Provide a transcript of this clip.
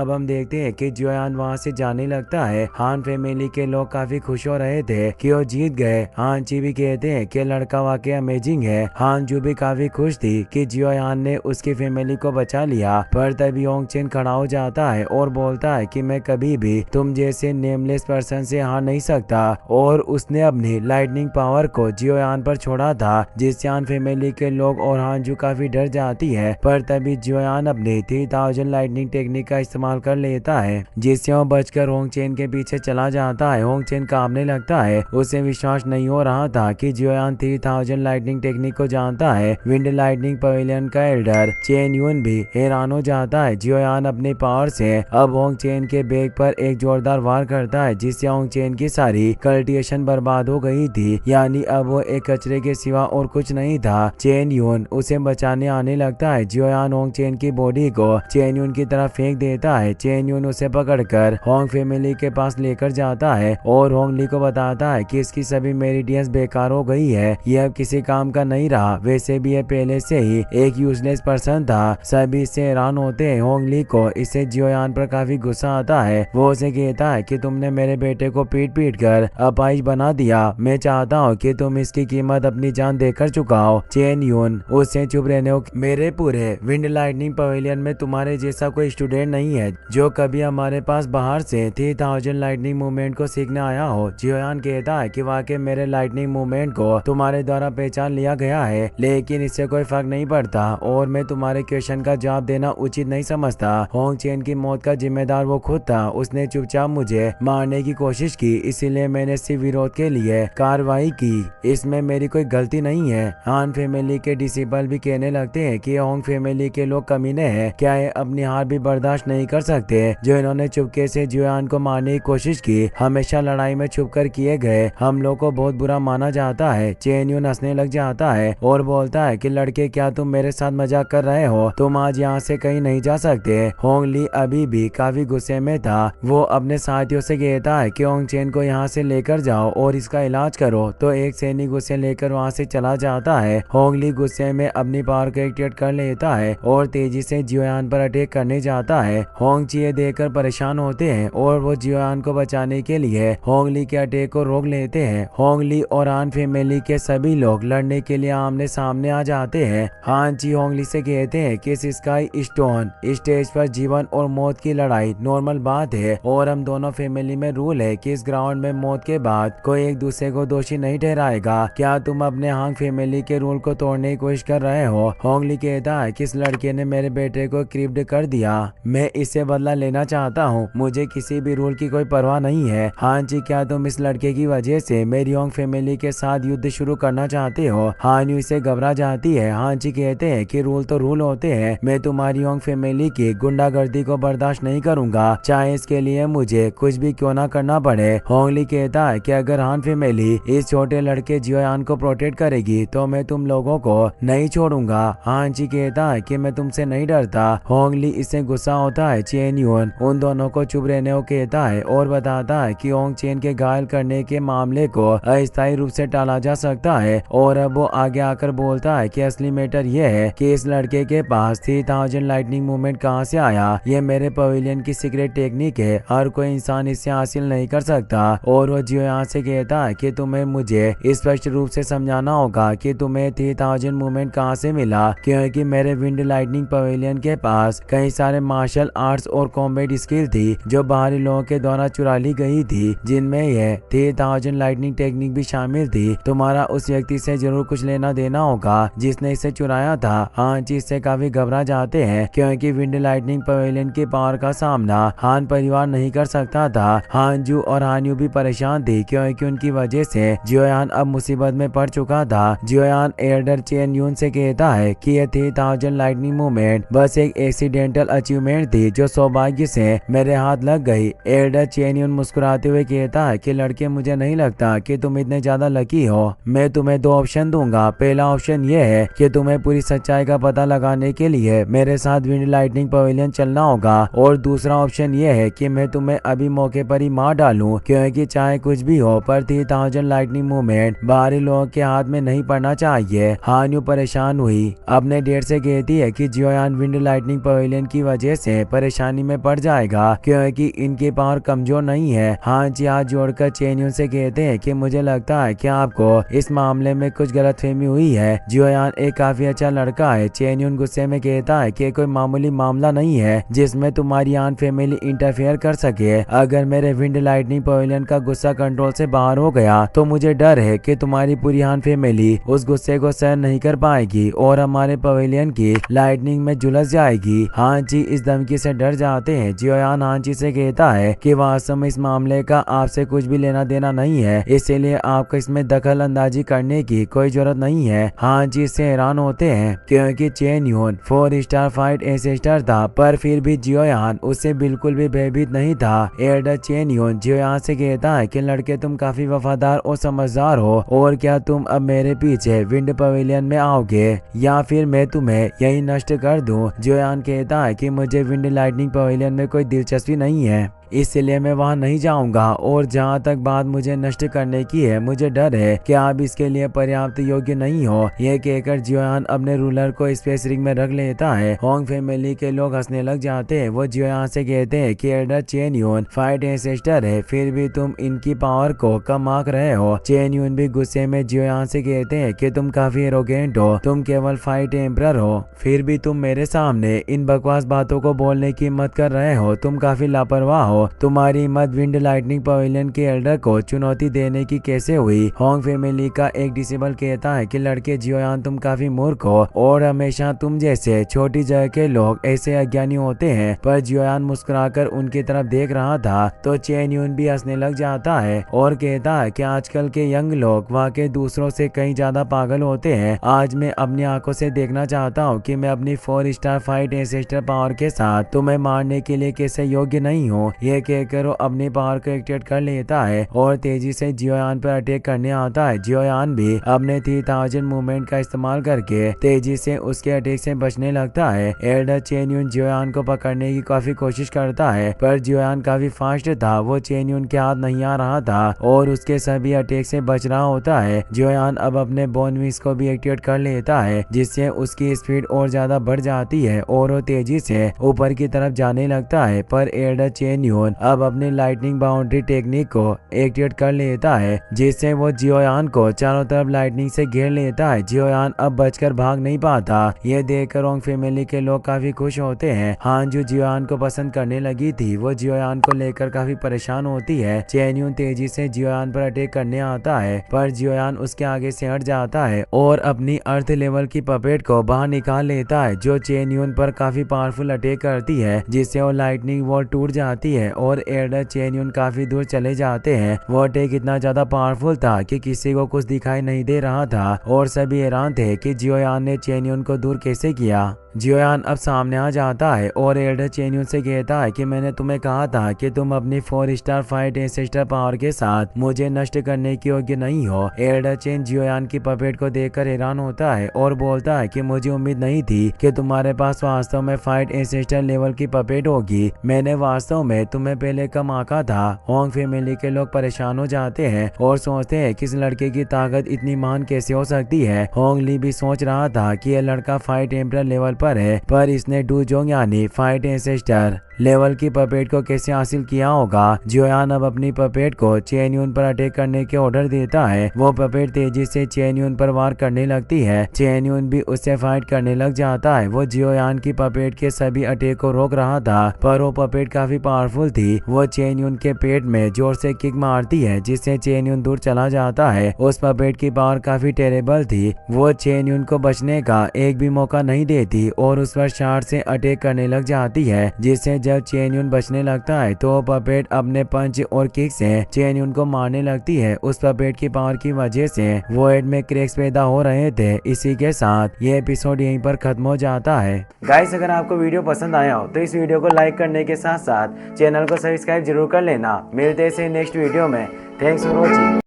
अब हम देखते हैं कि जियोयान वहाँ से जाने लगता है। हान फैमिली के लोग काफी खुश हो रहे थे कि वो जीत गए। हान ची भी कहते हैं कि लड़का वाकई अमेजिंग है। हान जू भी काफी खुश थी कि जियोयान ने उसकी फैमिली को बचा लिया। पर तभी होंग चेन खड़ा हो जाता है और बोलता है कि मैं कभी भी तुम जैसे नेमलेस पर्सन से हार नहीं सकता, और उसने अपनी लाइटनिंग पावर को जियोयान पर छोड़ा था, जिससे हान फैमिली के लोग और हान जू काफी डर जाती है। पर तभी जियोयान अपनी 3000 लाइटनिंग टेक्निक का इस्तेमाल कर लेता है, जिससे वो बचकर होंग चेन के पीछे चला जाता है। होंग चेन कांपने लगता है, उसे विश्वास नहीं हो रहा था कि जियोयान 3000 लाइटनिंग टेक्निक को जानता है। विंड लाइटनिंग पवेलियन का एल्डर चेन यून भी हैरान हो जाता है। जियोयान अपने पावर से अब होंग चेन के बैग पर एक जोरदार वार करता है, जिससे होंग चेन की सारी कल्टिवेशन बर्बाद हो गई थी, यानी अब वो एक कचरे के सिवा और कुछ नहीं था। चेन यून उसे बचाने आने लगता है। जियोयान होंग चेन की बॉडी को चेन यून की तरफ फेंक देता है। चेन यून उसे पकड़कर होंग फैमिली के पास लेकर जाता है और होंग ली को बताता है कि इसकी सभी मेरिडियंस बेकार हो गई है, ये अब किसी काम का नहीं रहा। वैसे भी ये पहले से ही एक यूजलेस पर्सन था। सभी इससे हैरान होते हैं। होंग ली को इससे जियोयान पर काफी गुस्सा आता है। वो उसे कहता है कि तुमने मेरे बेटे को पीट पीट कर अपाहिज बना दिया, मैं चाहता हूँ कि तुम इसकी कीमत अपनी जान देकर चुकाओ। चेन यून उससे चुप रहने को, मेरे पूरे विंड लाइटनिंग पवेलियन में तुम्हारे जैसा कोई स्टूडेंट नहीं है जो कभी हमारे पास बाहर से 3000 लाइटनिंग मूवमेंट को सीखने आया हो। जियोयान कहता है कि वाकई मेरे लाइटनिंग मूवमेंट को तुम्हारे द्वारा पहचान लिया गया है, लेकिन इससे कोई फर्क नहीं पड़ता और मैं तुम्हारे क्वेश्चन का जवाब देना उचित नहीं समझता। होंग चेन की मौत का जिम्मेदार वो खुद था। उसने चुपचाप मुझे मारने की कोशिश की, इसीलिए मैंने सिर्फ विरोध के लिए कार्रवाई की, इसमें मेरी कोई गलती नहीं है। हान फैमिली के डिसिपल भी कहने लगते हैं कि होंग फैमिली के लोग कमीने हैं, क्या ये अपनी हार भी बर्दाश्त नहीं कर सकते जो इन्होंने चुपके से जियोयान को मारने की कोशिश की। हमेशा लड़ाई में छुपकर किए गए हमलों को बहुत बुरा माना जाता है। चेन यून हंसने लग जाता है और बोलता है कि लड़के, क्या तुम मेरे साथ मजाक कर रहे हो? तुम आज यहाँ से कहीं नहीं जा सकते। होंग ली अभी भी काफी गुस्से में था। वो अपने साथियों से कहता है कि होंग चेन को यहाँ से लेकर जाओ और इसका इलाज करो, तो एक सैनिक उसे लेकर वहाँ से चला जाता है। होंग ली गुस्से में अपनी पावर को एक्टिवेट कर लेता है और तेजी से जियोयान पर अटैक करने जाता है। होंग ची ये देखकर परेशान होते हैं और वो जियोयान को बचाने के लिए होंग ली के अटैक को रोक लेते हैं। होंग ली और हान फैमिली के सभी लोग लड़ने के लिए आमने सामने आ जाते हैं। हान ची होंग ली से कहते हैं कि इस स्काई स्टोन स्टेज पर जीवन और मौत की लड़ाई नॉर्मल बात है और हम दोनों फैमिली में रूल है कि इस ग्राउंड में मौत के बाद कोई एक दूसरे को दोषी नहीं ठहराएगा। क्या तुम अपने हांग फैमिली के रूल को तोड़ने की कोशिश कर रहे हो? होंग ली कहता है कि इस लड़के ने मेरे बेटे को क्रिप्ट कर दिया, मैं इससे बदला लेना चाहता हूँ, मुझे किसी भी रूल की कोई परवाह नहीं है। हान जी, क्या तुम इस लड़के की वजह से मेरी होंग फैमिली के साथ युद्ध शुरू करना चाहते हो? हान यू इसे घबरा जाती है। हान जी कहते हैं कि रूल तो रूल होते हैं, मैं तुम्हारी होंग फैमिली की गुंडागर्दी को बर्दाश्त नहीं करूंगा, चाहे इसके लिए मुझे कुछ भी क्यों ना करना पड़े। होंग ली कहता है कि अगर हान फैमिली इस छोटे लड़के जियोयान को प्रोटेक्ट करेगी तो मैं तुम लोगों को नहीं छोड़ूंगा। हान जी कहता है कि मैं तुमसे नहीं डरता। होंग ली इससे गुस्सा होता है। चेन यून उन दोनों को चुप रहने को कहता है और बताता है कि होंग चेन के घायल करने के मामले को अस्थायी रूप से टाला जा सकता है, और अब वो आगे आकर बोलता है कि असली मैटर यह है कि इस लड़के के पास 3000 लाइटनिंग मूवमेंट कहाँ से आया। ये मेरे पवेलियन की सीक्रेट टेक्निक है, हर कोई इंसान इससे हासिल नहीं कर सकता। और वो जियोयान से कहता है कि तुम्हें मुझे स्पष्ट रूप से समझाना होगा कि तुम्हें 3000 मूवमेंट कहाँ से मिला, क्योंकि मेरे विंड लाइटनिंग पवेलियन के पास कई सारे मार्शल आर्ट्स और कॉम्बैट स्किल थी जो बाहरी लोगों के द्वारा चुरा ली गई थी, जिनमें यह 3000 लाइटनिंग टेक्निक भी शामिल थी। तुम्हारा उस व्यक्ति से जरूर कुछ लेना देना होगा जिसने इसे चुराया था। हान जी इससे काफी घबरा जाते हैं क्योंकि विंड लाइटनिंग पवेलियन की पावर का सामना हान परिवार नहीं कर सकता था। हान जू और हान यू भी परेशान थे क्योंकि उनकी वजह से जियोयान अब मुसीबत में पड़ चुका था। जियोयान एल्डर चेन यून से कहता है कि यह 3000 लाइटनिंग मूवमेंट बस एक एक्सीडेंटल अचीवमेंट थी जो सौभाग्य से मेरे हाथ लग गई। एल्डर चेन यून मुस्कुराते हुए कहता है कि लड़के, मुझे नहीं लगता कि तुम इतने ज्यादा लकी हो। मैं तुम्हें 2 ऑप्शन दूंगा। पहला ऑप्शन यह है कि तुम्हें पूरी सच्चाई का पता लगाने के लिए मेरे साथ विंड लाइटनिंग पवेलियन चलना होगा, और दूसरा ऑप्शन यह है कि मैं तुम्हें अभी मौके पर ही मार डालूं, क्योंकि चाहे कुछ भी हो पर 3000 लाइटनिंग मूवमेंट बाहरी लोगों के हाथ में नहीं पड़ना चाहिए। हान यू परेशान हुई अपने डेट से कहती है कि जियोयान विंड लाइटनिंग पवेलियन की वजह से परेशान परेशानी में पड़ जाएगा क्योंकि इनकी पावर कमजोर नहीं है। हांची हाथ जोड़कर चेन्यून से कहते हैं कि मुझे लगता है कि आपको इस मामले में कुछ गलतफहमी हुई है। जियोयान एक काफी अच्छा लड़का है। चेन्यून गुस्से में कहता है कि कोई मामूली मामला नहीं है जिसमें तुम्हारी आन फैमिली इंटरफेयर कर सके। अगर मेरे विंड लाइटनिंग पवेलियन का गुस्सा कंट्रोल से बाहर हो गया तो मुझे डर है कि तुम्हारी पूरी आन फैमिली उस गुस्से को सहन नहीं कर पाएगी और हमारे पवेलियन की लाइटनिंग में झुलस जाएगी। हांची इस धमकी से डर जाते हैं। जियोयान हांची से कहता है कि वास्तव में इस मामले का आपसे कुछ भी लेना देना नहीं है, इसीलिए आपको इसमें दखल अंदाजी करने की कोई जरूरत नहीं है। हांची इससे हैरान होते हैं क्योंकि चेन्यून 4 स्टार फाइट एंसेस्टर था, पर फिर भी जियोयान उससे बिल्कुल भी भयभीत नहीं था। एल्डर चेन्यून जियोयान से कहता है कि लड़के तुम काफी वफादार और समझदार हो, और क्या तुम अब मेरे पीछे विंड पवेलियन में आओगे या फिर मैं तुम्हें यही नष्ट कर दूं। जियोयान कहता है कि मुझे विंड लाइटनिंग पवेलियन में कोई दिलचस्पी नहीं है, इसलिए मैं वहां नहीं जाऊंगा, और जहां तक बात मुझे नष्ट करने की है मुझे डर है कि आप इसके लिए पर्याप्त योग्य नहीं हो। यह कहकर जियोयान अपने रूलर को स्पेस रिंग में रख लेता है। होंग फैमिली के लोग हंसने लग जाते हैं। वो जियोयान से कहते हैं कि एल्डर चेन्यून फाइट एंसेस्टर है, फिर भी तुम इनकी पावर को कम आंक रहे हो। चेन्यून भी गुस्से में जियोयान से कहते हैं कि तुम काफी एरोगेंट हो, तुम केवल फाइट एम्परर हो, फिर भी तुम मेरे सामने इन बकवास बातों को बोलने की हिम्मत कर रहे हो, तुम काफी लापरवाह हो। तुम्हारी हिम्मत विंड लाइटनिंग पवेलियन के एल्डर को चुनौती देने की कैसे हुई। होंग फैमिली का एक डिसेबल कहता है कि लड़के जियोयान तुम काफी मूर्ख हो, और हमेशा तुम जैसे छोटी जगह के लोग ऐसे अज्ञानी होते हैं। पर जियोयान मुस्कुराकर उनकी तरफ देख रहा था तो चेन्यून भी हंसने लग जाता है और कहता है कि आजकल के यंग लोग वाकई दूसरों से कहीं ज्यादा पागल होते हैं। आज मैं अपनी आंखों से देखना चाहता हूँ कि मैं अपनी 4 स्टार फाइट एंसेस्टर पावर के साथ तुम्हें मारने के लिए कैसे योग्य नहीं हूँ। यह कहकर वो अपनी पावर को एक्टिवेट कर लेता है और तेजी से जियोयान पर अटैक करने आता है। जियोयान भी अपने 3000 मूवमेंट का इस्तेमाल करके तेजी से उसके अटैक से बचने लगता है। एल्डर चेन्यून जियोयान को पकड़ने की काफी कोशिश करता है, पर जियोयान काफी फास्ट था, वो चेन्यून के हाथ नहीं आ रहा था और उसके सभी अटैक से बच रहा होता है। जियोयान अब अपने बोन विंग्स को भी एक्टिवेट कर लेता है, जिससे उसकी स्पीड और ज्यादा बढ़ जाती है और वो तेजी से ऊपर की तरफ जाने लगता है। पर एल्डर चेन्यून अब अपनी लाइटनिंग बाउंड्री टेक्निक को एक्टिवेट कर लेता है, जिससे वो जियोयान को चारों तरफ लाइटनिंग से घेर लेता है। जियोयान अब बचकर भाग नहीं पाता। यह देखकर होंग फैमिली के लोग काफी खुश होते हैं। हांजू जियोयान को पसंद करने लगी थी, वो जियोयान को लेकर काफी परेशान होती है। चेन्यून तेजी से जियोयान पर अटैक करने आता है, पर जियोयान उसके आगे से हट जाता है और अपनी अर्थ लेवल की पपेट को बाहर निकाल लेता है, जो चेन्यून पर काफी पावरफुल अटैक करती है, जिससे वो लाइटनिंग वॉल टूट जाती है और एल्डर चेन्यून काफी दूर चले जाते हैं। वो अटैक इतना ज्यादा पावरफुल था कि किसी को कुछ दिखाई नहीं दे रहा था और सभी हैरान थे कि जियोयान ने चेन्यून को दूर कैसे किया। जियोयान अब सामने आ जाता है और एल्डर चेन्यून से कहता है कि मैंने तुम्हें कहा था कि तुम अपनी 4 स्टार फाइट एंसेस्टर पावर के साथ मुझे नष्ट करने के योग्य नहीं हो। एल्डर चेन जियोयान की पपेट को देखकर हैरान होता है और बोलता है कि मुझे उम्मीद नहीं थी कि तुम्हारे पास वास्तव में फाइट एंसेस्टर लेवल की पपेट होगी। मैंने वास्तव में तुम्हें पहले कम आंका था। होंग फैमिली के लोग परेशान हो जाते हैं और सोचते हैं कि इस लड़के की ताकत इतनी महान कैसे हो सकती है। होंग ली भी सोच रहा था कि यह लड़का फाइट एम्परर लेवल पर है, पर इसने डूजोंग यानी फाइट एंसेस्टर लेवल की पपेट को कैसे हासिल किया होगा। जियोयान अब अपनी पपेट को चेन्यून पर अटैक करने के ऑर्डर देता है। वो पपेट तेजी से चेन्यून पर वार करने लगती है। चेन्यून भी उससे फाइट करने लग जाता है। वो जियोयान की पपेट के सभी अटैक को रोक रहा था, पर वो पपेट काफी पावरफुल थी। वो चेन्यून के पेट में जोर से किक मारती है, जिससे चेन्यून दूर चला जाता है। उस पपेट की पावर काफी टेरेबल थी। वो चेन्यून को बचने का एक भी मौका नहीं देती और उस पर शार्ट से अटैक करने लग जाती है, जिससे जब चेन्यून बचने लगता है तो पपेट अपने पंच और किक से चेन्यून को मारने लगती है। उस पपेट की पावर की वजह से वॉइड में क्रैक्स पैदा हो रहे थे। इसी के साथ ये एपिसोड यहीं पर खत्म हो जाता है। गाइस, अगर आपको वीडियो पसंद आया हो तो इस वीडियो को लाइक करने के साथ साथ चैनल को सब्सक्राइब जरूर कर लेना। मिलते हैं नेक्स्ट वीडियो में। Thanks for watching.